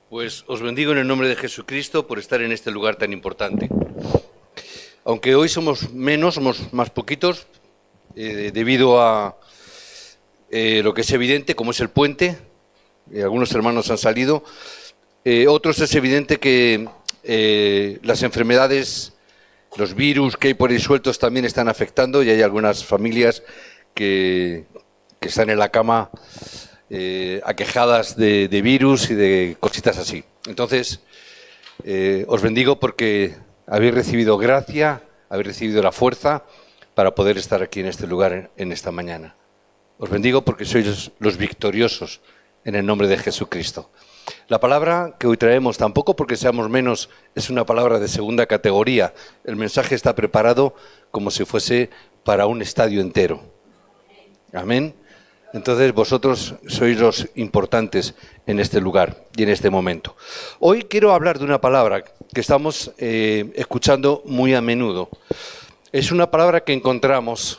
Pues os bendigo en el nombre de Jesucristo por estar en este lugar tan importante. Aunque hoy somos menos, somos más poquitos, debido a lo que es evidente, como es el puente, algunos hermanos han salido, otros es evidente que las enfermedades, los virus que hay por ahí sueltos también están afectando y hay algunas familias que están en la cama aquejadas de virus y de cositas así. Entonces, os bendigo porque habéis recibido gracia, habéis recibido la fuerza para poder estar aquí en este lugar en esta mañana. Os bendigo porque sois los victoriosos en el nombre de Jesucristo. La palabra que hoy traemos, tampoco porque seamos menos, es una palabra de segunda categoría. El mensaje está preparado como si fuese para un estadio entero. Amén. Entonces vosotros sois los importantes en este lugar y en este momento. Hoy quiero hablar de una palabra que estamos escuchando muy a menudo. Es una palabra que encontramos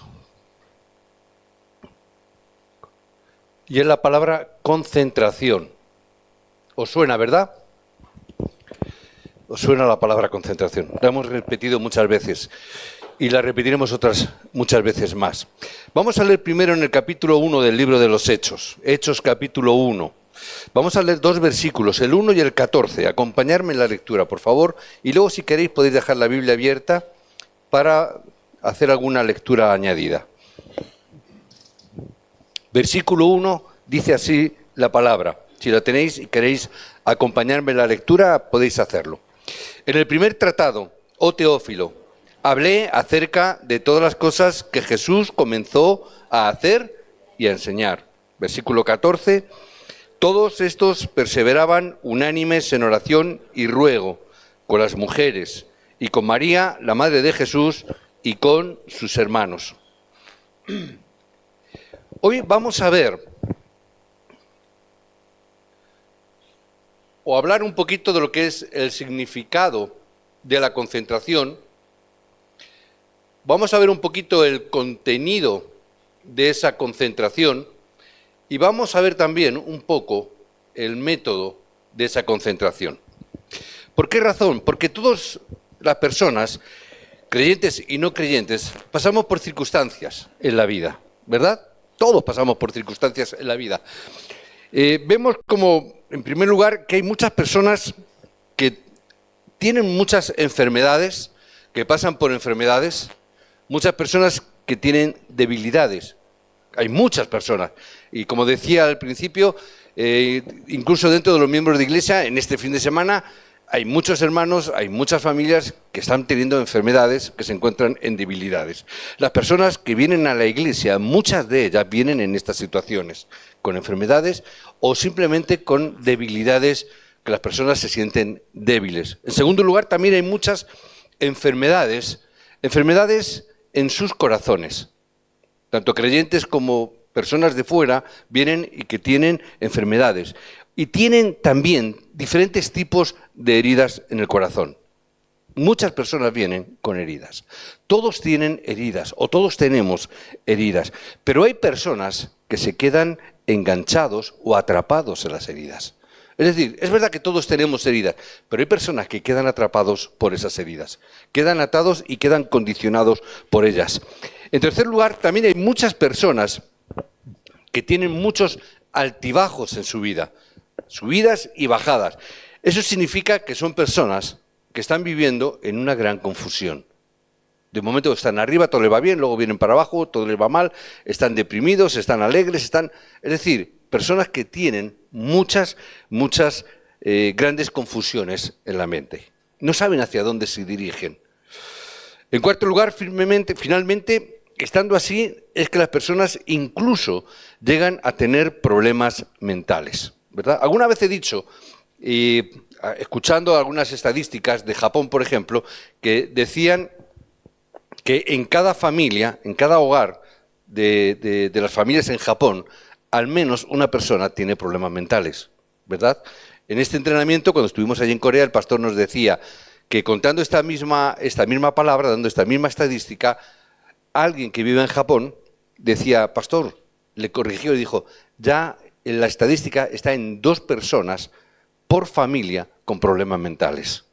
y es la palabra concentración. ¿Os suena, verdad? ¿Os suena la palabra concentración? La hemos repetido muchas veces y la repetiremos otras muchas veces más. Vamos a leer primero en el capítulo 1 del libro de los Hechos, Hechos capítulo 1. Vamos a leer dos versículos, el 1 y el 14. Acompañadme en la lectura, por favor, y luego si queréis podéis dejar la Biblia abierta para hacer alguna lectura añadida. Versículo 1 dice así la palabra. Si la tenéis y queréis acompañarme en la lectura, podéis hacerlo. En el primer tratado, oh Teófilo, hablé acerca de todas las cosas que Jesús comenzó a hacer y a enseñar. Versículo 14. Todos estos perseveraban unánimes en oración y ruego con las mujeres y con María, la madre de Jesús, y con sus hermanos. Hoy vamos a ver o hablar un poquito de lo que es el significado de la concentración. Vamos a ver un poquito el contenido de esa concentración y vamos a ver también un poco el método de esa concentración. ¿Por qué razón? Porque todas las personas, creyentes y no creyentes, pasamos por circunstancias en la vida, ¿verdad? Todos pasamos por circunstancias en la vida. Vemos como, en primer lugar, que hay muchas personas que tienen muchas enfermedades, que pasan por enfermedades, muchas personas que tienen debilidades. Hay muchas personas. Y como decía al principio, incluso dentro de los miembros de iglesia, en este fin de semana, hay muchos hermanos, hay muchas familias que están teniendo enfermedades, que se encuentran en debilidades. Las personas que vienen a la iglesia, muchas de ellas vienen en estas situaciones, con enfermedades o simplemente con debilidades, que las personas se sienten débiles. En segundo lugar, también hay muchas enfermedades en sus corazones. Tanto creyentes como personas de fuera vienen y que tienen enfermedades. Y tienen también diferentes tipos de heridas en el corazón. Muchas personas vienen con heridas. Todos tienen heridas o todos tenemos heridas. Pero hay personas que se quedan enganchados o atrapados en las heridas. Es decir, es verdad que todos tenemos heridas, pero hay personas que quedan atrapados por esas heridas. Quedan atados y quedan condicionados por ellas. En tercer lugar, también hay muchas personas que tienen muchos altibajos en su vida. Subidas y bajadas. Eso significa que son personas que están viviendo en una gran confusión. De momento están arriba, todo les va bien, luego vienen para abajo, todo les va mal, están deprimidos, están alegres, es decir, personas que tienen muchas grandes confusiones en la mente. No saben hacia dónde se dirigen. En cuarto lugar, finalmente, estando así, es que las personas incluso llegan a tener problemas mentales, ¿verdad? Alguna vez he dicho, escuchando algunas estadísticas de Japón, por ejemplo, que decían que en cada familia, en cada hogar de las familias en Japón, al menos una persona tiene problemas mentales, ¿verdad? En este entrenamiento, cuando estuvimos allí en Corea, el pastor nos decía que contando esta misma palabra, dando esta misma estadística, alguien que vive en Japón decía, pastor, le corrigió y dijo, ya la estadística está en 2 personas por familia con problemas mentales,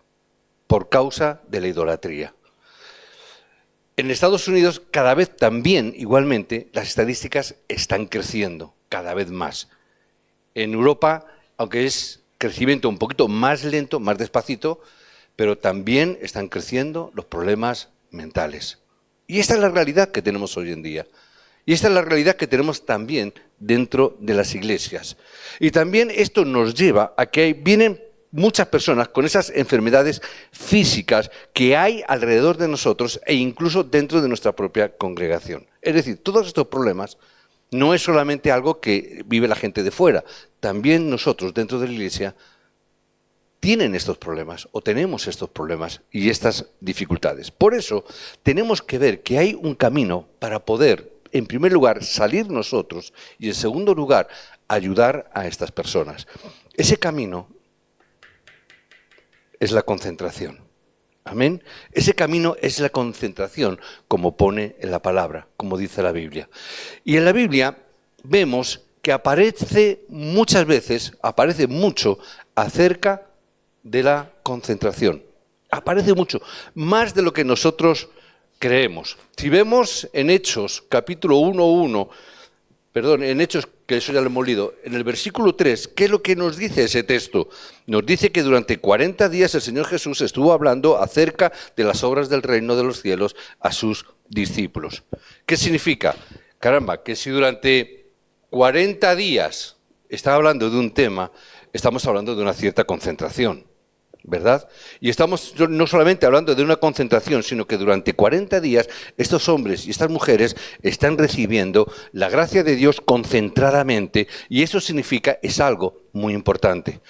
por causa de la idolatría. En Estados Unidos cada vez también, igualmente, las estadísticas están creciendo, cada vez más. En Europa, aunque es crecimiento un poquito más lento, más despacito, pero también están creciendo los problemas mentales. Y esta es la realidad que tenemos hoy en día. Y esta es la realidad que tenemos también dentro de las iglesias. Y también esto nos lleva a que vienen muchas personas con esas enfermedades físicas que hay alrededor de nosotros e incluso dentro de nuestra propia congregación. Es decir, todos estos problemas no es solamente algo que vive la gente de fuera. También nosotros dentro de la iglesia tienen estos problemas o tenemos estos problemas y estas dificultades. Por eso tenemos que ver que hay un camino para poder, en primer lugar, salir nosotros y, en segundo lugar, ayudar a estas personas. Ese camino es la concentración. Amén. Ese camino es la concentración, como pone en la palabra, como dice la Biblia. Y en la Biblia vemos que aparece muchas veces, aparece mucho acerca de la concentración. Aparece mucho, más de lo que nosotros creemos. Si vemos en Hechos, capítulo 1:1, en Hechos, que eso ya lo hemos leído, en el versículo 3, ¿qué es lo que nos dice ese texto? Nos dice que durante 40 días el Señor Jesús estuvo hablando acerca de las obras del reino de los cielos a sus discípulos. ¿Qué significa? Caramba, que si durante 40 días está hablando de un tema, estamos hablando de una cierta concentración, ¿verdad? Y estamos no solamente hablando de una concentración, sino que durante 40 días estos hombres y estas mujeres están recibiendo la gracia de Dios concentradamente, y eso significa, es algo muy importante.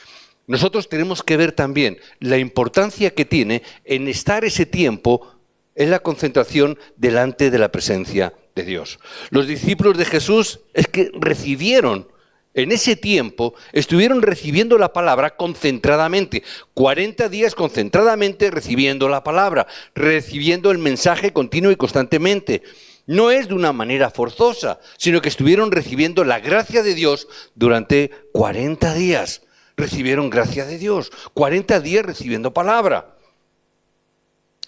Nosotros tenemos que ver también la importancia que tiene en estar ese tiempo en la concentración delante de la presencia de Dios. Los discípulos de Jesús es que recibieron, en ese tiempo, estuvieron recibiendo la palabra concentradamente. 40 días concentradamente recibiendo la palabra, recibiendo el mensaje continuo y constantemente. No es de una manera forzosa, sino que estuvieron recibiendo la gracia de Dios durante 40 días. Recibieron gracia de Dios, 40 días recibiendo palabra.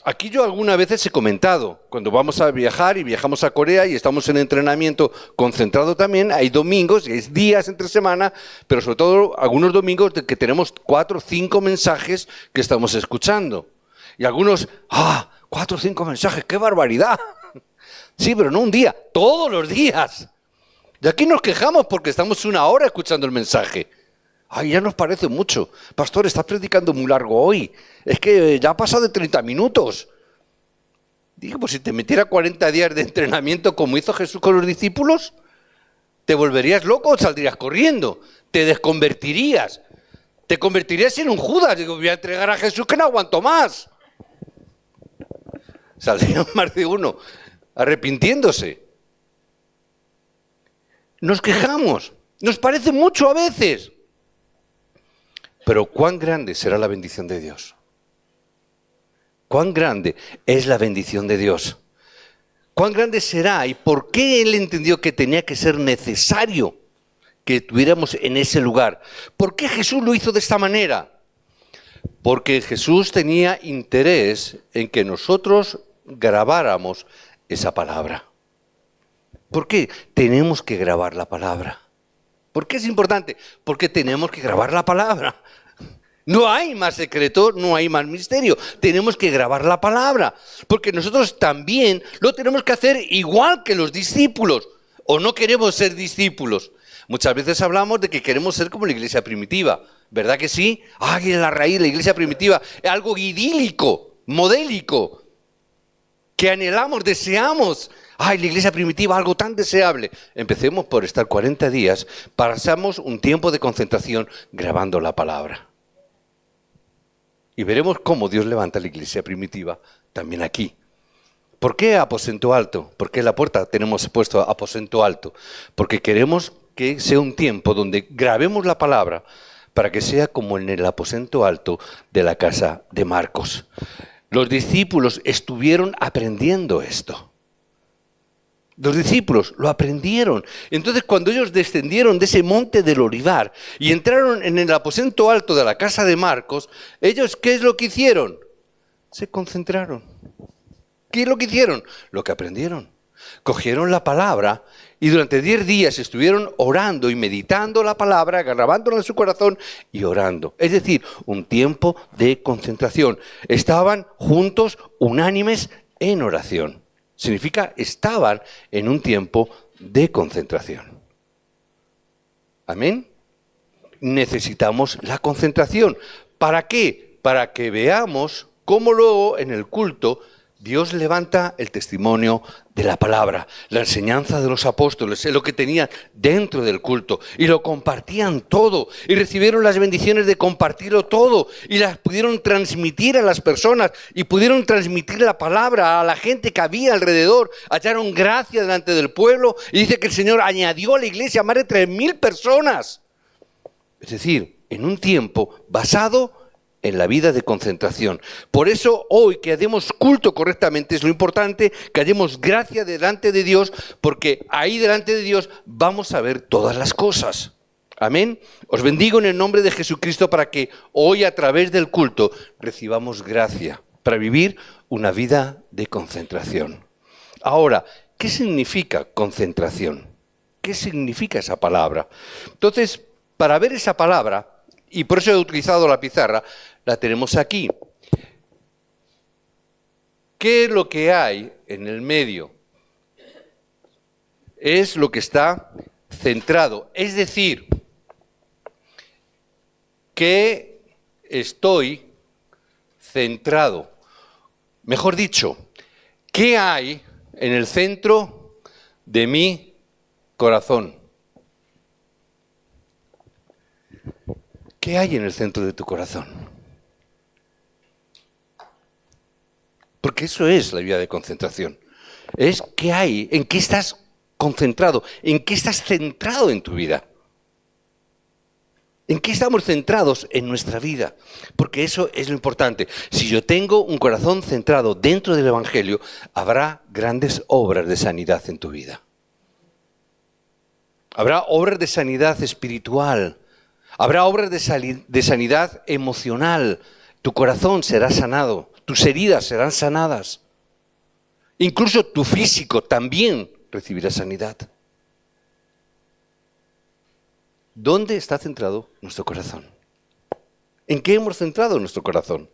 Aquí yo algunas veces he comentado, cuando vamos a viajar y viajamos a Corea y estamos en entrenamiento concentrado también, hay domingos, hay días entre semana, pero sobre todo algunos domingos de que tenemos 4 o 5 mensajes que estamos escuchando. Y algunos, 4 o 5 mensajes, ¡qué barbaridad! Sí, pero no un día, todos los días. Y aquí nos quejamos porque estamos 1 hora escuchando el mensaje. Ay, ya nos parece mucho. Pastor, estás predicando muy largo hoy. Es que ya ha pasado de 30 minutos. Digo, pues si te metiera 40 días de entrenamiento como hizo Jesús con los discípulos, te volverías loco o saldrías corriendo. Te desconvertirías. Te convertirías en un Judas. Digo, voy a entregar a Jesús que no aguanto más. Saldría más de uno arrepintiéndose. Nos quejamos. Nos parece mucho a veces. Pero ¿cuán grande será la bendición de Dios? ¿Cuán grande es la bendición de Dios? ¿Cuán grande será y por qué Él entendió que tenía que ser necesario que estuviéramos en ese lugar? ¿Por qué Jesús lo hizo de esta manera? Porque Jesús tenía interés en que nosotros grabáramos esa palabra. ¿Por qué tenemos que grabar la palabra? ¿Por qué es importante? Porque tenemos que grabar la palabra. No hay más secreto, no hay más misterio. Tenemos que grabar la palabra. Porque nosotros también lo tenemos que hacer igual que los discípulos. ¿O no queremos ser discípulos? Muchas veces hablamos de que queremos ser como la iglesia primitiva. ¿Verdad que sí? ¡Ay, en la raíz, la iglesia primitiva! Es algo idílico, modélico, que anhelamos, deseamos. ¡Ay, la iglesia primitiva, algo tan deseable! Empecemos por estar 40 días, pasamos un tiempo de concentración grabando la palabra. Y veremos cómo Dios levanta la iglesia primitiva también aquí. ¿Por qué aposento alto? ¿Por qué en la puerta tenemos puesto aposento alto? Porque queremos que sea un tiempo donde grabemos la palabra para que sea como en el aposento alto de la casa de Marcos. Los discípulos estuvieron aprendiendo esto. Los discípulos lo aprendieron. Entonces, cuando ellos descendieron de ese monte del Olivar y entraron en el aposento alto de la casa de Marcos, ellos, ¿qué es lo que hicieron? Se concentraron. ¿Qué es lo que hicieron? Lo que aprendieron. Cogieron la palabra y durante 10 días estuvieron orando y meditando la palabra, grabándola en su corazón y orando. Es decir, un tiempo de concentración. Estaban juntos, unánimes en oración. Significa, estaban en un tiempo de concentración. ¿Amén? Necesitamos la concentración. ¿Para qué? Para que veamos cómo luego en el culto Dios levanta el testimonio de la palabra, la enseñanza de los apóstoles, es lo que tenían dentro del culto, y lo compartían todo, y recibieron las bendiciones de compartirlo todo, y las pudieron transmitir a las personas, y pudieron transmitir la palabra a la gente que había alrededor, hallaron gracia delante del pueblo, y dice que el Señor añadió a la iglesia más de 3,000 personas. Es decir, en un tiempo basado en la vida de concentración. Por eso hoy que hagamos culto correctamente es lo importante, que hagamos gracia delante de Dios, porque ahí delante de Dios vamos a ver todas las cosas. Amén. Os bendigo en el nombre de Jesucristo para que hoy a través del culto recibamos gracia para vivir una vida de concentración. Ahora, ¿qué significa concentración? ¿Qué significa esa palabra? Entonces, para ver esa palabra, y por eso he utilizado la pizarra, la tenemos aquí. ¿Qué es lo que hay en el medio? Es lo que está centrado. Es decir, que estoy centrado. Mejor dicho, ¿qué hay en el centro de mi corazón? ¿Qué hay en el centro de tu corazón? Porque eso es la vida de concentración. Es qué hay, en qué estás concentrado, en qué estás centrado en tu vida. ¿En qué estamos centrados en nuestra vida? Porque eso es lo importante. Si yo tengo un corazón centrado dentro del Evangelio, habrá grandes obras de sanidad en tu vida. Habrá obras de sanidad espiritual. Habrá obras de sanidad emocional. Tu corazón será sanado. Tus heridas serán sanadas. Incluso tu físico también recibirá sanidad. ¿Dónde está centrado nuestro corazón? ¿En qué hemos centrado nuestro corazón?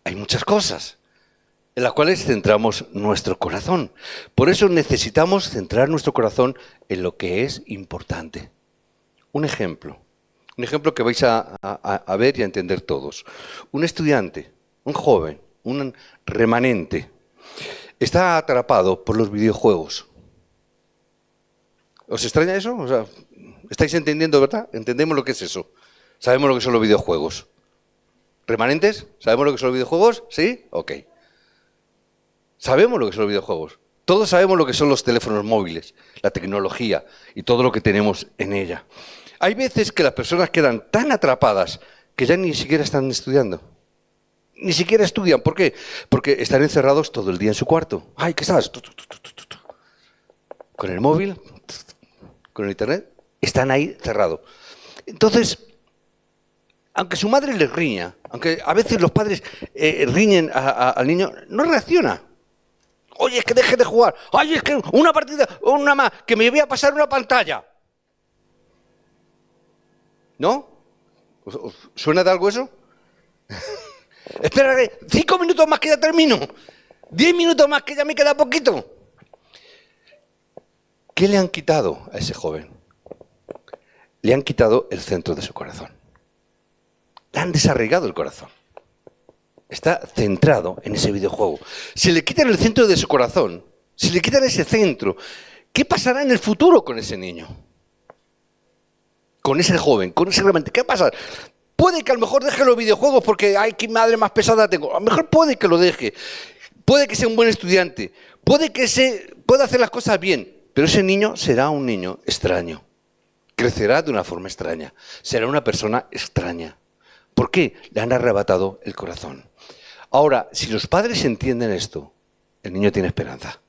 Hay muchas cosas en las cuales centramos nuestro corazón. Por eso necesitamos centrar nuestro corazón en lo que es importante. Un ejemplo que vais a ver y a entender todos. Un estudiante, un joven, un remanente, está atrapado por los videojuegos. ¿Os extraña eso? O sea, ¿estáis entendiendo, verdad? ¿Entendemos lo que es eso? ¿Sabemos lo que son los videojuegos? ¿Remanentes? ¿Sabemos lo que son los videojuegos? ¿Sí? Ok. Sabemos lo que son los videojuegos. Todos sabemos lo que son los teléfonos móviles, la tecnología y todo lo que tenemos en ella. Hay veces que las personas quedan tan atrapadas que ya ni siquiera están estudiando. Ni siquiera estudian. ¿Por qué? Porque están encerrados todo el día en su cuarto. ¡Ay, qué estás! Con el móvil, con el internet, están ahí cerrados. Entonces, aunque su madre les riña, aunque a veces los padres riñen al niño, no reacciona. Oye, es que deje de jugar. Ay, es que una partida, una más, que me voy a pasar una pantalla. ¿No? ¿Os suena de algo eso? Espera, 5 minutos más que ya termino. 10 minutos más que ya me queda poquito. ¿Qué le han quitado a ese joven? Le han quitado el centro de su corazón. Le han desarraigado el corazón. Está centrado en ese videojuego. Si le quitan el centro de su corazón, si le quitan ese centro, ¿qué pasará en el futuro con ese niño? Con ese joven, con ese remanente. ¿Qué pasa? Puede que a lo mejor deje los videojuegos porque, ay, qué madre más pesada tengo. A lo mejor puede que lo deje. Puede que sea un buen estudiante. Pueda hacer las cosas bien. Pero ese niño será un niño extraño. Crecerá de una forma extraña. Será una persona extraña. ¿Por qué? Le han arrebatado el corazón. Ahora, si los padres entienden esto, el niño tiene esperanza.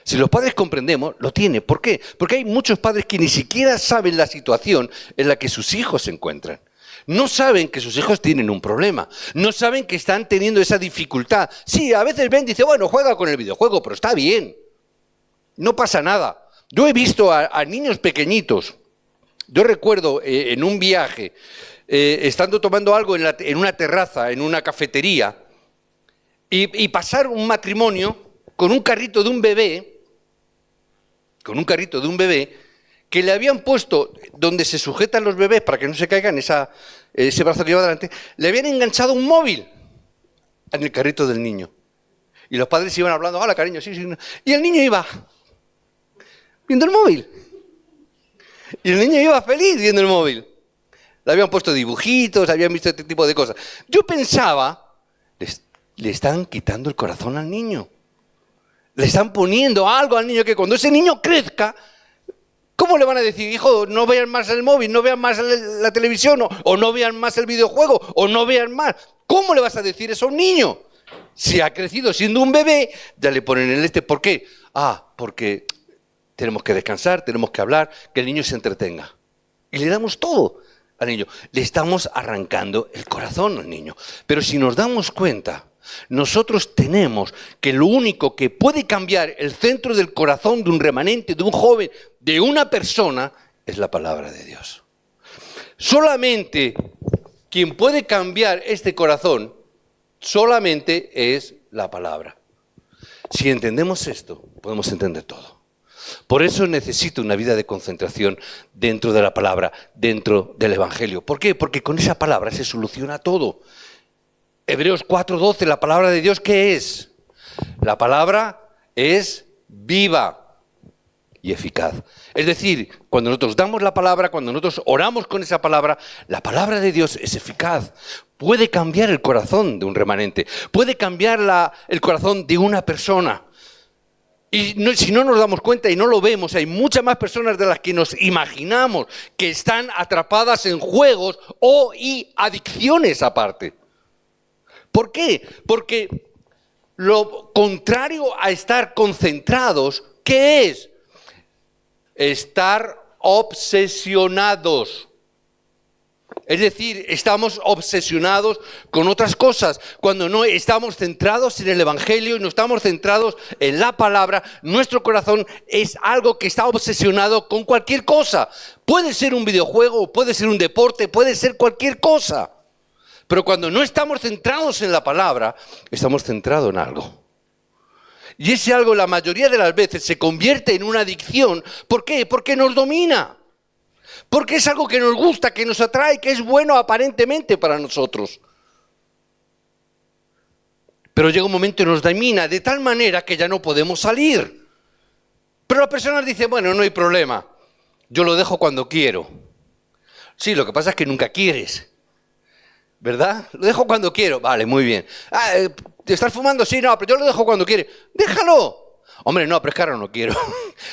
Si los padres comprendemos, lo tiene. ¿Por qué? Porque hay muchos padres que ni siquiera saben la situación en la que sus hijos se encuentran. No saben que sus hijos tienen un problema. No saben que están teniendo esa dificultad. Sí, a veces ven y dicen, bueno, juega con el videojuego, pero está bien. No pasa nada. Yo he visto a niños pequeñitos. Yo recuerdo en un viaje, estando tomando algo en una terraza, en una cafetería, y pasar un matrimonio con un carrito de un bebé, que le habían puesto donde se sujetan los bebés para que no se caigan, ese brazo que lleva delante, le habían enganchado un móvil en el carrito del niño. Y los padres iban hablando, hola cariño, sí, sí. Y el niño iba viendo el móvil. Y el niño iba feliz viendo el móvil. Le habían puesto dibujitos, habían visto este tipo de cosas. Yo pensaba, le están quitando el corazón al niño. Le están poniendo algo al niño que cuando ese niño crezca, ¿cómo le van a decir, hijo, no vean más el móvil, no vean más la televisión, o no vean más el videojuego, o no vean más? ¿Cómo le vas a decir eso a un niño? Si ha crecido siendo un bebé, ya le ponen el ¿Por qué? Porque tenemos que descansar, tenemos que hablar, que el niño se entretenga. Y le damos todo al niño. Le estamos arrancando el corazón al niño. Pero si nos damos cuenta, nosotros tenemos que lo único que puede cambiar el centro del corazón de un remanente, de un joven, de una persona, es la palabra de Dios. Solamente quien puede cambiar este corazón, solamente es la palabra. Si entendemos esto, podemos entender todo. Por eso necesito una vida de concentración dentro de la palabra, dentro del Evangelio. ¿Por qué? Porque con esa palabra se soluciona todo. Hebreos 4:12, la palabra de Dios, ¿qué es? La palabra es viva y eficaz. Es decir, cuando nosotros damos la palabra, cuando nosotros oramos con esa palabra, la palabra de Dios es eficaz. Puede cambiar el corazón de un remanente, puede cambiar el corazón de una persona. Y si no nos damos cuenta y no lo vemos, hay muchas más personas de las que nos imaginamos que están atrapadas en juegos y adicciones aparte. ¿Por qué? Porque lo contrario a estar concentrados, ¿qué es? Estar obsesionados. Es decir, estamos obsesionados con otras cosas. Cuando no estamos centrados en el Evangelio y no estamos centrados en la palabra, nuestro corazón es algo que está obsesionado con cualquier cosa. Puede ser un videojuego, puede ser un deporte, puede ser cualquier cosa. Pero cuando no estamos centrados en la palabra, estamos centrados en algo. Y ese algo la mayoría de las veces se convierte en una adicción. ¿Por qué? Porque nos domina. Porque es algo que nos gusta, que nos atrae, que es bueno aparentemente para nosotros. Pero llega un momento y nos domina de tal manera que ya no podemos salir. Pero las personas dicen, bueno, no hay problema. Yo lo dejo cuando quiero. Sí, lo que pasa es que nunca quieres. ¿Verdad? Lo dejo cuando quiero. Vale, muy bien. ¿Te estás fumando? Sí, no, pero yo lo dejo cuando quiere. Déjalo. Hombre, no, pero es que ahora no quiero.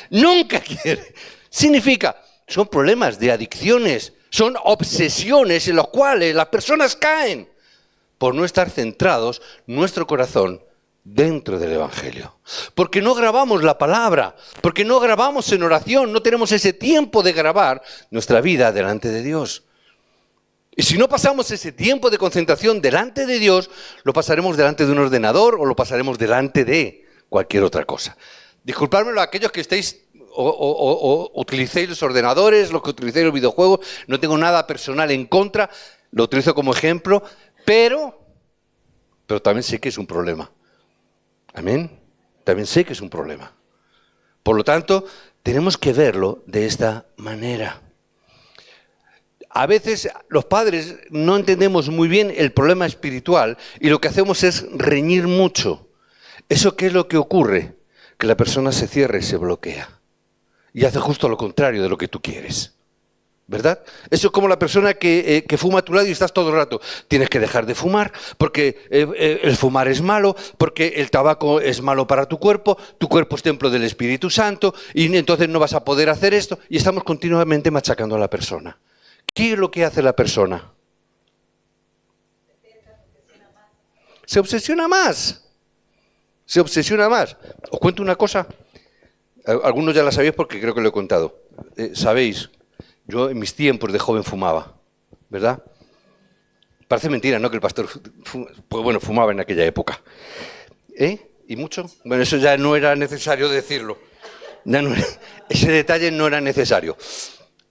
Nunca quiere. Significa, son problemas de adicciones, son obsesiones en las cuales las personas caen por no estar centrados nuestro corazón dentro del Evangelio. Porque no grabamos la palabra, porque no grabamos en oración, no tenemos ese tiempo de grabar nuestra vida delante de Dios. Y si no pasamos ese tiempo de concentración delante de Dios, lo pasaremos delante de un ordenador o lo pasaremos delante de cualquier otra cosa. Disculpadmelo a aquellos que estéis o utilicéis los ordenadores, los que utilicéis los videojuegos, no tengo nada personal en contra, lo utilizo como ejemplo, pero también sé que es un problema. Amén. También sé que es un problema. Por lo tanto, tenemos que verlo de esta manera. A veces los padres no entendemos muy bien el problema espiritual y lo que hacemos es reñir mucho. ¿Eso qué es lo que ocurre? Que la persona se cierra y se bloquea. Y hace justo lo contrario de lo que tú quieres. ¿Verdad? Eso es como la persona que fuma a tu lado y estás todo el rato. Tienes que dejar de fumar porque el fumar es malo, porque el tabaco es malo para tu cuerpo es templo del Espíritu Santo y entonces no vas a poder hacer esto. Y estamos continuamente machacando a la persona. ¿Qué es lo que hace la persona? Se obsesiona más. Se obsesiona más. Os cuento una cosa. Algunos ya la sabéis porque creo que lo he contado. Sabéis, yo en mis tiempos de joven fumaba, ¿verdad? Parece mentira, ¿no? Que el pastor, pues bueno, fumaba en aquella época. ¿Y mucho? Bueno, eso ya no era necesario decirlo. Ese detalle no era necesario.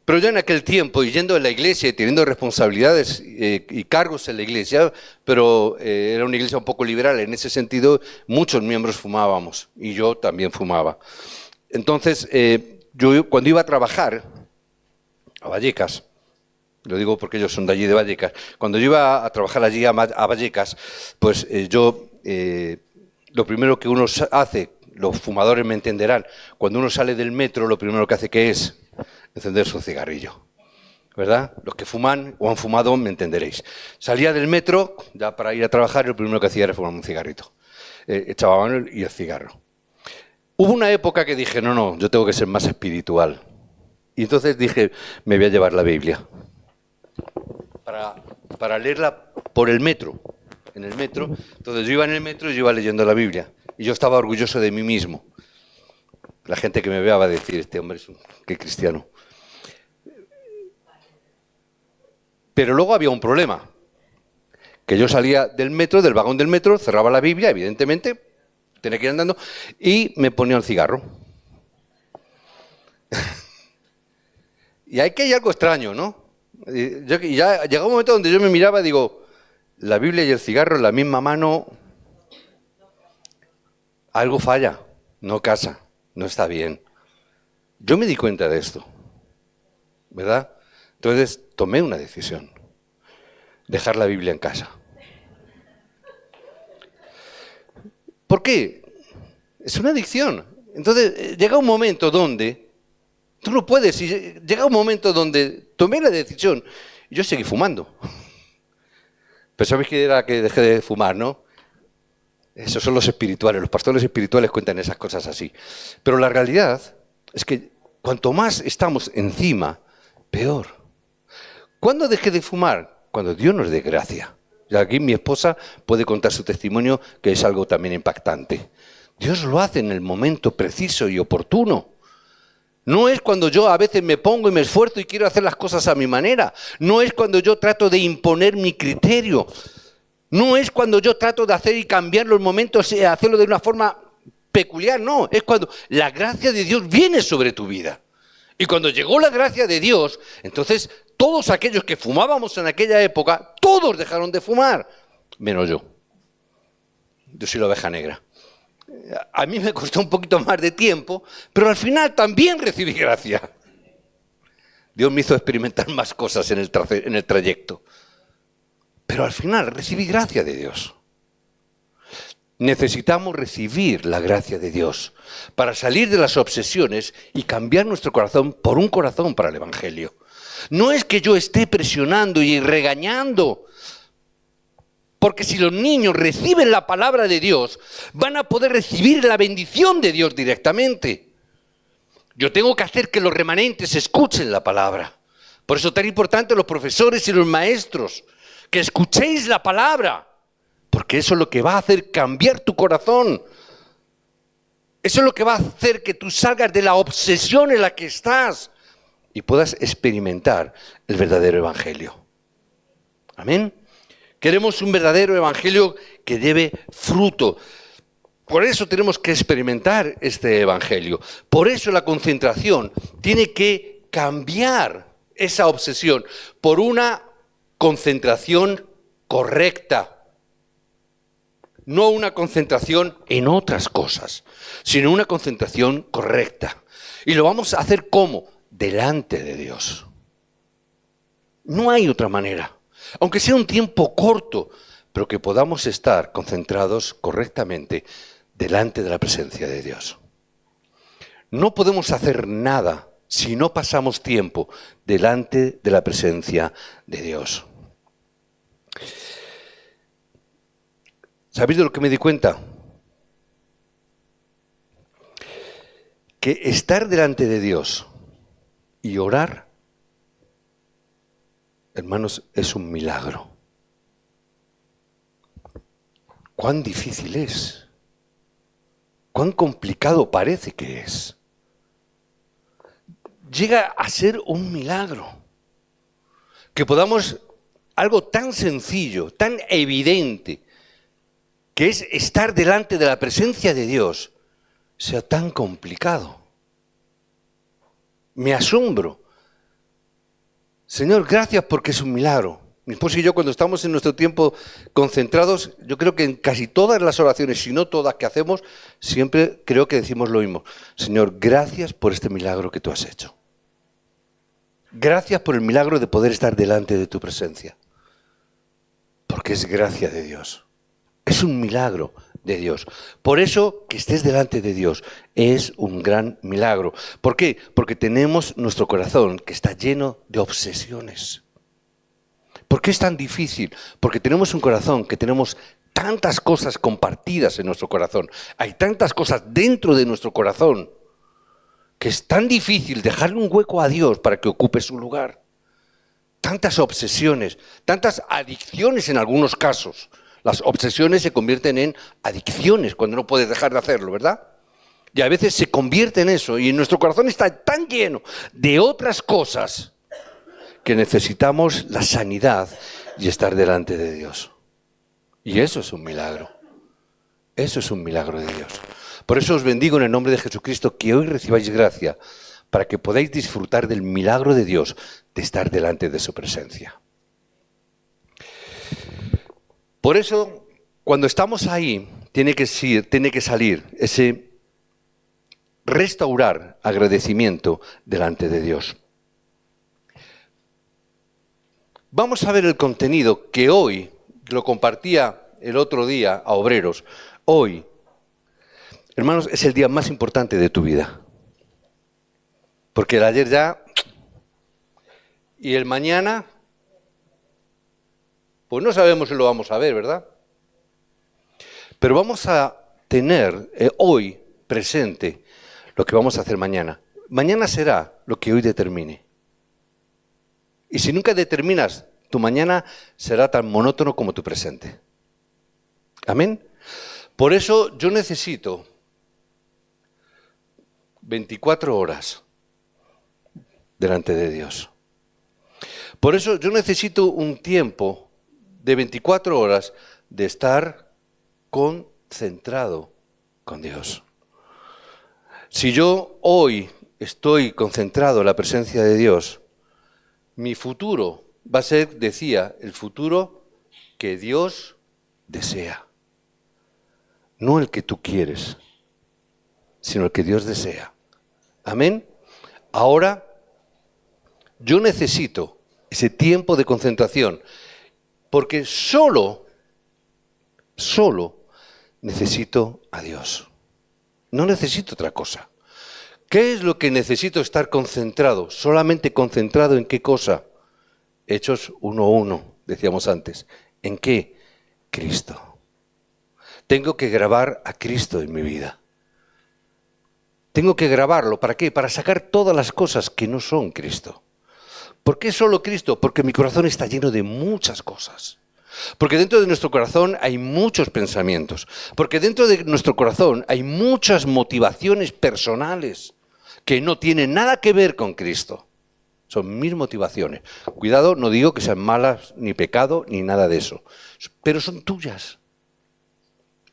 Pero yo en aquel tiempo, y yendo a la iglesia y teniendo responsabilidades y cargos en la iglesia, pero era una iglesia un poco liberal, en ese sentido muchos miembros fumábamos, y yo también fumaba. Entonces, yo cuando iba a trabajar a Vallecas, lo digo porque ellos son de allí de Vallecas, cuando yo iba a trabajar allí a Vallecas, pues lo primero que uno hace, los fumadores me entenderán, cuando uno sale del metro, lo primero que hace que es encenderse un cigarrillo, ¿verdad? Los que fuman o han fumado me entenderéis. Salía del metro, ya para ir a trabajar, y lo primero que hacía era fumar un cigarrito. Echaba mano y el cigarro. Hubo una época que dije, no, yo tengo que ser más espiritual. Y entonces dije, me voy a llevar la Biblia. Para leerla por el metro, en el metro. Entonces yo iba en el metro y yo iba leyendo la Biblia. Y yo estaba orgulloso de mí mismo. La gente que me vea va a decir, este hombre es qué cristiano. Pero luego había un problema. Que yo salía del metro, del vagón del metro, cerraba la Biblia, evidentemente, tenía que ir andando, y me ponía el cigarro. Y hay que hay algo extraño, ¿no? Y ya llegó un momento donde yo me miraba y digo, la Biblia y el cigarro en la misma mano, algo falla, no casa, no está bien. Yo me di cuenta de esto, ¿verdad? Entonces tomé una decisión, dejar la Biblia en casa. ¿Por qué? Es una adicción. Entonces llega un momento donde tú no puedes, y llega un momento donde tomé la decisión y yo seguí fumando. Pero sabéis que era que dejé de fumar, ¿no? Esos son los espirituales, los pastores espirituales cuentan esas cosas así. Pero la realidad es que cuanto más estamos encima, peor. ¿Cuándo dejé de fumar? Cuando Dios nos dé gracia. Y aquí mi esposa puede contar su testimonio, que es algo también impactante. Dios lo hace en el momento preciso y oportuno. No es cuando yo a veces me pongo y me esfuerzo y quiero hacer las cosas a mi manera. No es cuando yo trato de imponer mi criterio. No es cuando yo trato de hacer y cambiar los momentos y hacerlo de una forma peculiar. No, es cuando la gracia de Dios viene sobre tu vida. Y cuando llegó la gracia de Dios, entonces todos aquellos que fumábamos en aquella época, todos dejaron de fumar, menos yo. Yo soy la oveja negra. A mí me costó un poquito más de tiempo, pero al final también recibí gracia. Dios me hizo experimentar más cosas en el trayecto. Pero al final recibí gracia de Dios. Necesitamos recibir la gracia de Dios para salir de las obsesiones y cambiar nuestro corazón por un corazón para el Evangelio. No es que yo esté presionando y regañando, porque si los niños reciben la palabra de Dios, van a poder recibir la bendición de Dios directamente. Yo tengo que hacer que los remanentes escuchen la palabra. Por eso es tan importante los profesores y los maestros, que escuchéis la palabra, porque eso es lo que va a hacer cambiar tu corazón. Eso es lo que va a hacer que tú salgas de la obsesión en la que estás y puedas experimentar el verdadero evangelio. Amén. Queremos un verdadero evangelio que lleve fruto. Por eso tenemos que experimentar este evangelio. Por eso la concentración tiene que cambiar esa obsesión por una concentración correcta. No una concentración en otras cosas, sino una concentración correcta. Y lo vamos a hacer ¿cómo? Delante de Dios. No hay otra manera. Aunque sea un tiempo corto, pero que podamos estar concentrados correctamente delante de la presencia de Dios. No podemos hacer nada si no pasamos tiempo delante de la presencia de Dios. ¿Sabéis de lo que me di cuenta? Que estar delante de Dios y orar, hermanos, es un milagro. ¿Cuán difícil es? ¿Cuán complicado parece que es? llega a ser un milagro. Que podamos, algo tan sencillo, tan evidente, que es estar delante de la presencia de Dios, sea tan complicado. Me asombro. Señor, gracias porque es un milagro. Mi esposo y yo, cuando estamos en nuestro tiempo concentrados, yo creo que en casi todas las oraciones, si no todas que hacemos, siempre creo que decimos lo mismo. Señor, gracias por este milagro que tú has hecho. Gracias por el milagro de poder estar delante de tu presencia. Porque es gracia de Dios. Es un milagro de Dios. Por eso que estés delante de Dios es un gran milagro. ¿Por qué? Porque tenemos nuestro corazón que está lleno de obsesiones. ¿Por qué es tan difícil? Porque tenemos un corazón que tenemos tantas cosas compartidas en nuestro corazón. Hay tantas cosas dentro de nuestro corazón que es tan difícil dejarle un hueco a Dios para que ocupe su lugar. Tantas obsesiones, tantas adicciones en algunos casos. Las obsesiones se convierten en adicciones cuando no puedes dejar de hacerlo, ¿verdad? Y a veces se convierte en eso y nuestro corazón está tan lleno de otras cosas que necesitamos la sanidad y estar delante de Dios. Y eso es un milagro. Eso es un milagro de Dios. Por eso os bendigo en el nombre de Jesucristo, que hoy recibáis gracia para que podáis disfrutar del milagro de Dios de estar delante de su presencia. Por eso, cuando estamos ahí, tiene que salir ese restaurar agradecimiento delante de Dios. Vamos a ver el contenido que hoy, lo compartía el otro día a obreros, hoy, hermanos, es el día más importante de tu vida. Porque el ayer ya, y el mañana, pues no sabemos si lo vamos a ver, ¿verdad? Pero vamos a tener hoy presente lo que vamos a hacer mañana. Mañana será lo que hoy determine. Y si nunca determinas, tu mañana será tan monótono como tu presente. ¿Amén? Por eso yo necesito 24 horas delante de Dios. Por eso yo necesito un tiempo de 24 horas de estar concentrado con Dios. Si yo hoy estoy concentrado en la presencia de Dios, mi futuro va a ser, decía, el futuro que Dios desea. No el que tú quieres, sino el que Dios desea. Amén. Ahora, yo necesito ese tiempo de concentración, porque solo necesito a Dios. No necesito otra cosa. ¿Qué es lo que necesito estar concentrado? Solamente concentrado en qué cosa. Hechos 1:1, decíamos antes. ¿En qué? Cristo. Tengo que grabar a Cristo en mi vida. Tengo que grabarlo. ¿Para qué? Para sacar todas las cosas que no son Cristo. ¿Por qué solo Cristo? Porque mi corazón está lleno de muchas cosas. Porque dentro de nuestro corazón hay muchos pensamientos. Porque dentro de nuestro corazón hay muchas motivaciones personales que no tienen nada que ver con Cristo. Son mis motivaciones. Cuidado, no digo que sean malas, ni pecado, ni nada de eso. Pero son tuyas.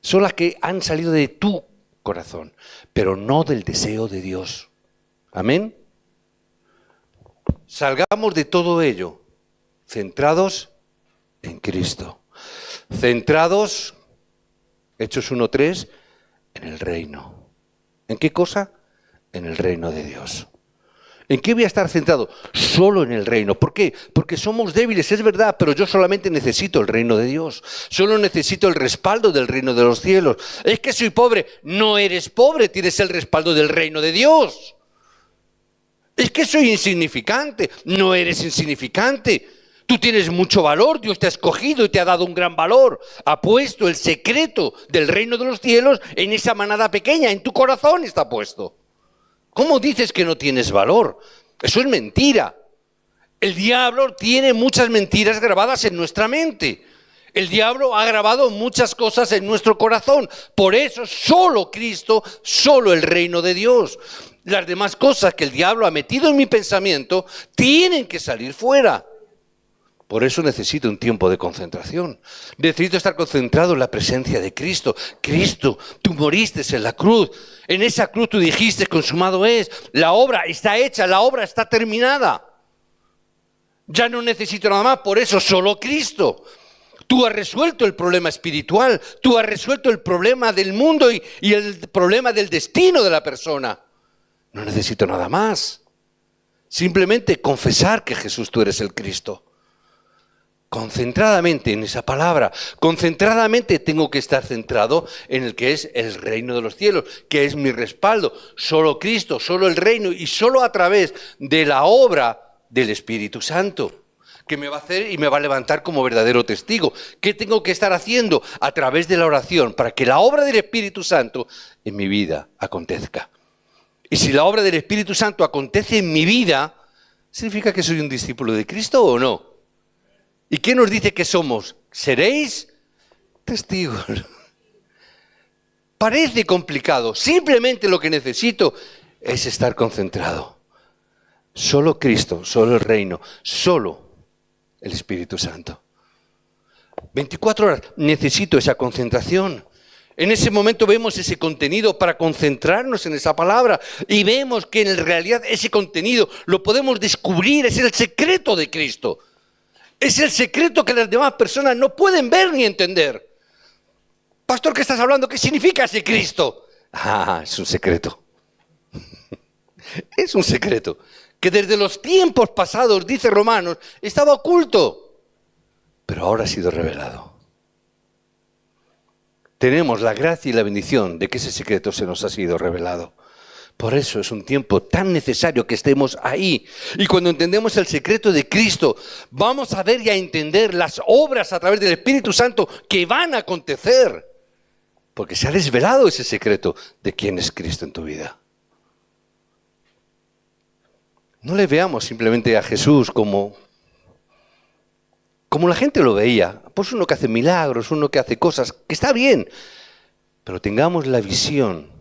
Son las que han salido de tu corazón, pero no del deseo de Dios. Amén. Salgamos de todo ello centrados en Cristo. Centrados, Hechos 1:3, en el reino. ¿En qué cosa? En el reino de Dios. ¿En qué voy a estar centrado? Solo en el reino. ¿Por qué? Porque somos débiles, es verdad, pero yo solamente necesito el reino de Dios. Solo necesito el respaldo del reino de los cielos. Es que soy pobre. No eres pobre, tienes el respaldo del reino de Dios. Es que soy insignificante. No eres insignificante. Tú tienes mucho valor, Dios te ha escogido y te ha dado un gran valor. Ha puesto el secreto del reino de los cielos en esa manada pequeña, en tu corazón está puesto. ¿Cómo dices que no tienes valor? Eso es mentira. El diablo tiene muchas mentiras grabadas en nuestra mente. El diablo ha grabado muchas cosas en nuestro corazón. Por eso solo Cristo, solo el reino de Dios. Las demás cosas que el diablo ha metido en mi pensamiento tienen que salir fuera. Por eso necesito un tiempo de concentración. Necesito estar concentrado en la presencia de Cristo. Cristo, tú moriste en la cruz. En esa cruz tú dijiste, consumado es. La obra está hecha, la obra está terminada. Ya no necesito nada más, por eso solo Cristo. Tú has resuelto el problema espiritual, tú has resuelto el problema del mundo y el problema del destino de la persona. No necesito nada más. Simplemente confesar que Jesús, tú eres el Cristo. Concentradamente en esa palabra, concentradamente tengo que estar centrado en el que es el reino de los cielos, que es mi respaldo. Solo Cristo, solo el reino y solo a través de la obra del Espíritu Santo, que me va a hacer y me va a levantar como verdadero testigo. ¿Qué tengo que estar haciendo? A través de la oración, para que la obra del Espíritu Santo en mi vida acontezca. Y si la obra del Espíritu Santo acontece en mi vida, ¿significa que soy un discípulo de Cristo o no? ¿Y qué nos dice que somos? ¿Seréis testigos? Parece complicado. Simplemente lo que necesito es estar concentrado. Solo Cristo, solo el reino, solo el Espíritu Santo. 24 horas. Necesito esa concentración. En ese momento vemos ese contenido para concentrarnos en esa palabra y vemos que en realidad ese contenido lo podemos descubrir, es el secreto de Cristo. Es el secreto que las demás personas no pueden ver ni entender. Pastor, ¿qué estás hablando? ¿Qué significa ese Cristo? Ah, es un secreto. Es un secreto que desde los tiempos pasados, dice Romanos, estaba oculto, pero ahora ha sido revelado. Tenemos la gracia y la bendición de que ese secreto se nos ha sido revelado. Por eso es un tiempo tan necesario que estemos ahí. Y cuando entendemos el secreto de Cristo, vamos a ver y a entender las obras a través del Espíritu Santo que van a acontecer. Porque se ha desvelado ese secreto de quién es Cristo en tu vida. No le veamos simplemente a Jesús como la gente lo veía. Pues uno que hace milagros, uno que hace cosas, que está bien. Pero tengamos la visión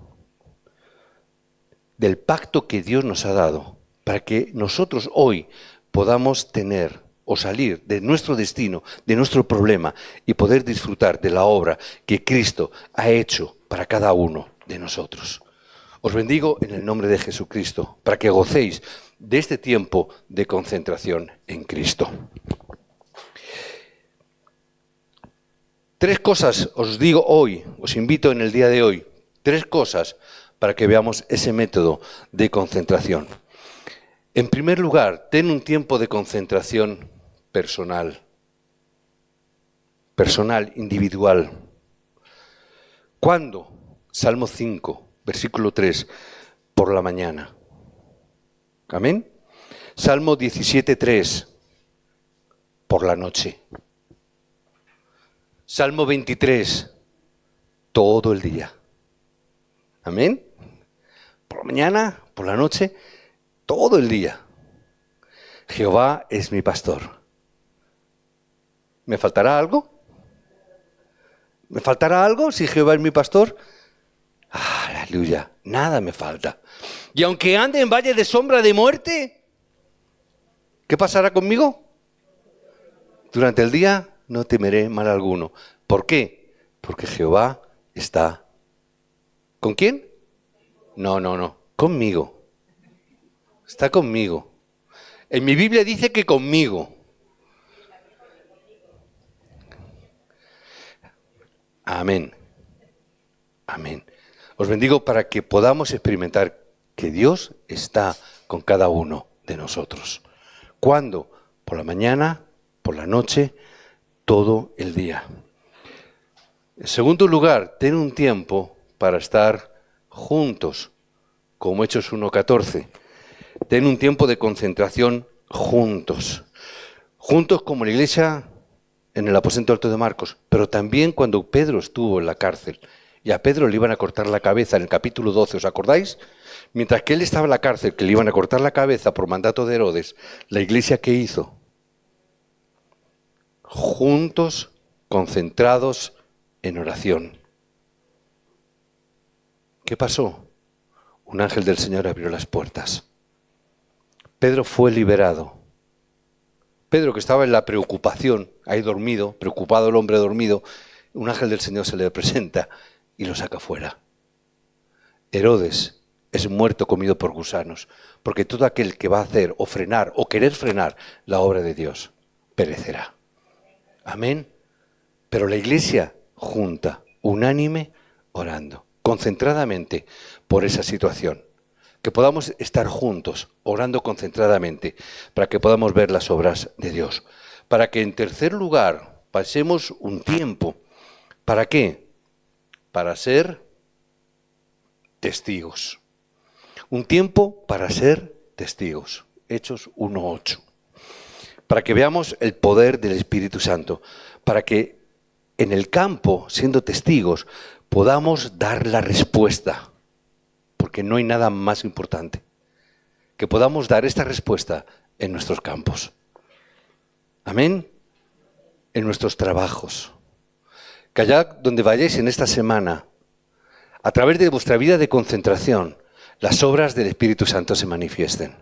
del pacto que Dios nos ha dado, para que nosotros hoy podamos tener o salir de nuestro destino, de nuestro problema, y poder disfrutar de la obra que Cristo ha hecho para cada uno de nosotros. Os bendigo en el nombre de Jesucristo, para que gocéis de este tiempo de concentración en Cristo. 3 cosas os digo hoy, os invito en el día de hoy, 3 cosas para que veamos ese método de concentración. En primer lugar, ten un tiempo de concentración personal, individual. ¿Cuándo? Salmo 5, versículo 3, por la mañana. Amén. Salmo 17:3, por la noche. Salmo 23, todo el día. Amén. Por la mañana, por la noche, todo el día. Jehová es mi pastor. ¿Me faltará algo? ¿Me faltará algo si Jehová es mi pastor? Aleluya, nada me falta. Y aunque ande en valle de sombra de muerte, ¿qué pasará conmigo? Durante el día no temeré mal alguno. ¿Por qué? Porque Jehová está. ¿Con quién? No, conmigo. Está conmigo. En mi Biblia dice que conmigo. Amén. Amén. Os bendigo para que podamos experimentar que Dios está con cada uno de nosotros. ¿Cuándo? Por la mañana, por la noche, todo el día. En segundo lugar, ten un tiempo para estar juntos, como Hechos 1:14. Ten un tiempo de concentración juntos. Juntos como la iglesia en el aposento alto de Marcos, pero también cuando Pedro estuvo en la cárcel y a Pedro le iban a cortar la cabeza en el capítulo 12, ¿os acordáis? Mientras que él estaba en la cárcel, que le iban a cortar la cabeza por mandato de Herodes, la iglesia, ¿qué hizo? Juntos, concentrados en oración. ¿Qué pasó? un ángel del Señor abrió las puertas. Pedro fue liberado. Pedro, que estaba en la preocupación, ahí dormido, preocupado el hombre dormido, un ángel del Señor se le presenta y lo saca fuera. Herodes es muerto comido por gusanos, porque todo aquel que va a hacer o frenar o querer frenar la obra de Dios perecerá. Amén. Pero la iglesia junta, unánime, orando, concentradamente por esa situación. Que podamos estar juntos, orando concentradamente, para que podamos ver las obras de Dios. Para que en tercer lugar pasemos un tiempo. ¿Para qué? Para ser testigos. Un tiempo para ser testigos. Hechos 1:8. Para que veamos el poder del Espíritu Santo. Para que en el campo, siendo testigos, podamos dar la respuesta. Porque no hay nada más importante. Que podamos dar esta respuesta en nuestros campos. Amén. En nuestros trabajos. Que allá donde vayáis en esta semana, a través de vuestra vida de concentración, las obras del Espíritu Santo se manifiesten.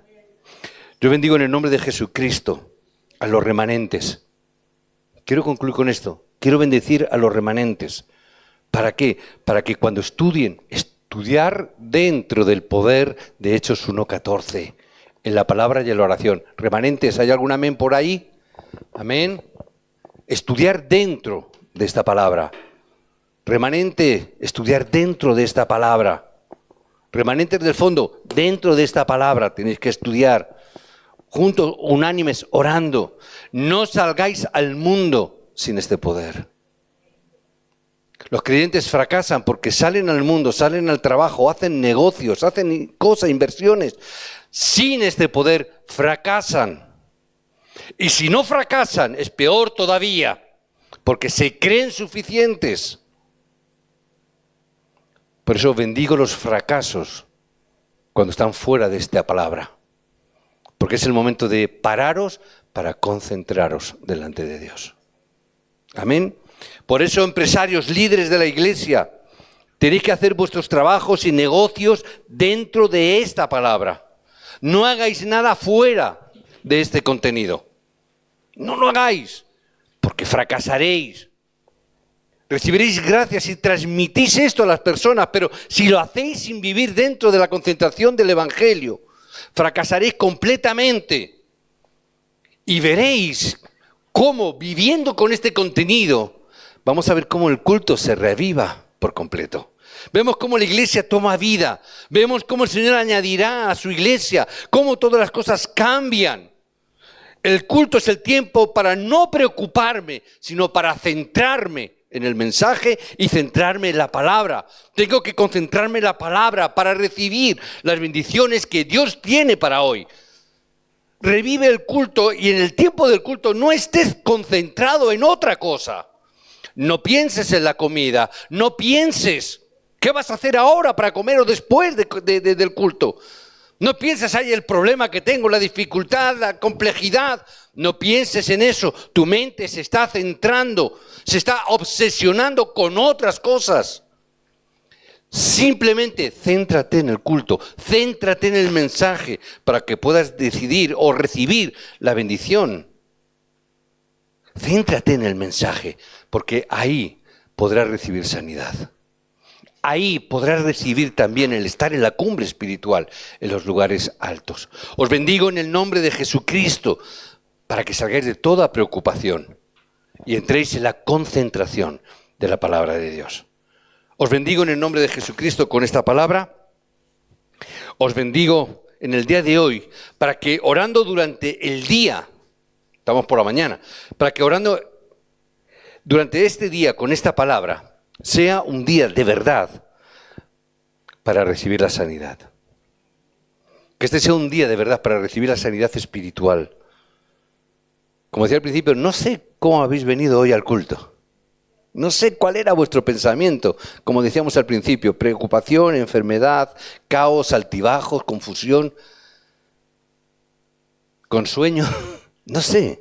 Yo bendigo en el nombre de Jesucristo a los remanentes. Quiero concluir con esto. Quiero bendecir a los remanentes. ¿Para qué? Para que cuando estudien, estudiar dentro del poder de Hechos 1:14, en la palabra y en la oración. Remanentes, ¿hay algún amén por ahí? Amén. Estudiar dentro de esta palabra. Remanente, estudiar dentro de esta palabra. Remanentes del fondo, dentro de esta palabra tenéis que estudiar. Juntos, unánimes, orando. No salgáis al mundo sin este poder. Los creyentes fracasan porque salen al mundo, salen al trabajo, hacen negocios, hacen cosas, inversiones. Sin este poder fracasan. Y si no fracasan, es peor todavía, porque se creen suficientes. Por eso bendigo los fracasos cuando están fuera de esta palabra. Porque es el momento de pararos para concentraros delante de Dios. Amén. Por eso, empresarios, líderes de la iglesia, tenéis que hacer vuestros trabajos y negocios dentro de esta palabra. No hagáis nada fuera de este contenido. No lo hagáis, porque fracasaréis. Recibiréis gracias si transmitís esto a las personas, pero si lo hacéis sin vivir dentro de la concentración del Evangelio, fracasaréis completamente. Y veréis cómo, viviendo con este contenido, vamos a ver cómo el culto se reaviva por completo. Vemos cómo la iglesia toma vida. Vemos cómo el Señor añadirá a su iglesia, cómo todas las cosas cambian. El culto es el tiempo para no preocuparme, sino para centrarme en el mensaje y centrarme en la palabra. Tengo que concentrarme en la palabra para recibir las bendiciones que Dios tiene para hoy. Revive el culto y en el tiempo del culto no estés concentrado en otra cosa. No pienses en la comida, no pienses qué vas a hacer ahora para comer o después del culto. No pienses, hay el problema que tengo, la dificultad, la complejidad. No pienses en eso. Tu mente se está centrando, se está obsesionando con otras cosas. Simplemente céntrate en el culto, céntrate en el mensaje para que puedas decidir o recibir la bendición. Céntrate en el mensaje, porque ahí podrás recibir sanidad. Ahí podrás recibir también el estar en la cumbre espiritual, en los lugares altos. Os bendigo en el nombre de Jesucristo para que salgáis de toda preocupación y entréis en la concentración de la palabra de Dios. Os bendigo en el nombre de Jesucristo con esta palabra. Os bendigo en el día de hoy para que orando durante el día, estamos por la mañana, para que orando durante este día con esta palabra, sea un día de verdad para recibir la sanidad. Que este sea un día de verdad para recibir la sanidad espiritual. Como decía al principio, no sé cómo habéis venido hoy al culto. No sé cuál era vuestro pensamiento. Como decíamos al principio, preocupación, enfermedad, caos, altibajos, confusión, con sueño. No sé.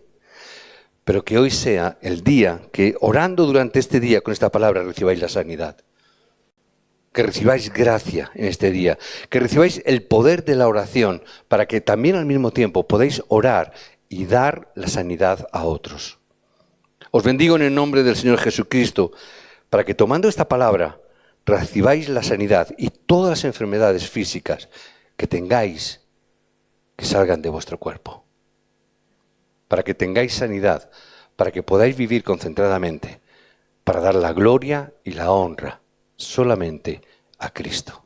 Pero que hoy sea el día que orando durante este día con esta palabra recibáis la sanidad. que recibáis gracia en este día, que recibáis el poder de la oración para que también al mismo tiempo podáis orar y dar la sanidad a otros. Os bendigo en el nombre del Señor Jesucristo para que tomando esta palabra recibáis la sanidad y todas las enfermedades físicas que tengáis que salgan de vuestro cuerpo. Para que tengáis sanidad, para que podáis vivir concentradamente, para dar la gloria y la honra solamente a Cristo.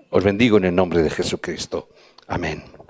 Os bendigo en el nombre de Jesucristo. Amén.